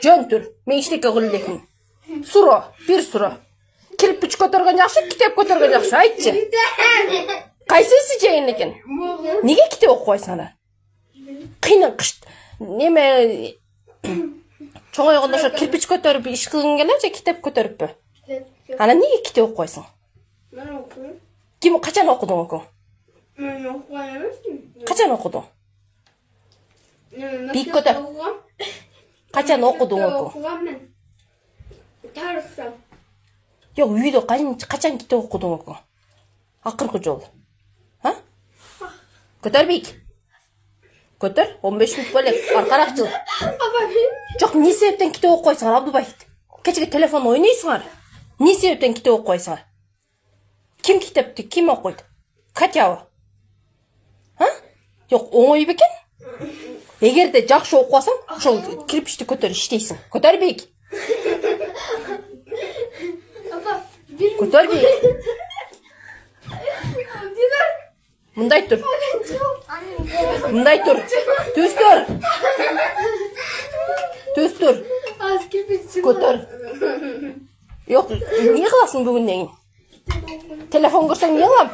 жөн тұр. Мен ештеңе қылып Сұра, бір сұра. Кірпіш көтерген жақсы, кітап көтерген жақсы, айтшы. Қайсысы жайын екен? Неге кітап оқып қойсың ана? Қиын қышт. Неме чоң аяғында ошо кирпич көтөрүп иш кылгың келе же китеп көтөрүппү? Ана неге китеп окуп койсуң? Мен окудум. Ким качан окудуң оку? Мен окуган эмесмин. Качан окудуң? Бийик көтөр. Качан окудуң оку? Окугам мен. Тарыхта. Жок, үйдө качан китеп окудуң оку? Акыркы жолу. Ha? Көтөр бийик. Көтөр, 15 минут бөлек, аркаракчыл. Жок, не себептен китеп окуп койсуңар, Абдубай? Кечеге телефон ойнойсуңар. Не себептен китеп окуп койсуңар? Ким китепти, ким окуйт? Катябы? Ha? Жок, оңой бекен? Эгерде жакшы окуп алсаң, ошол кирпичти көтөр иштейсиң. Көтөр бейик. Көтөр бейик. Мындай тур. Мындай тур. Түз тур. Түз тур. Көтөр. Жок, эмне кыласың бүгүндөн кийин? Телефон көрсөң эмне кылам?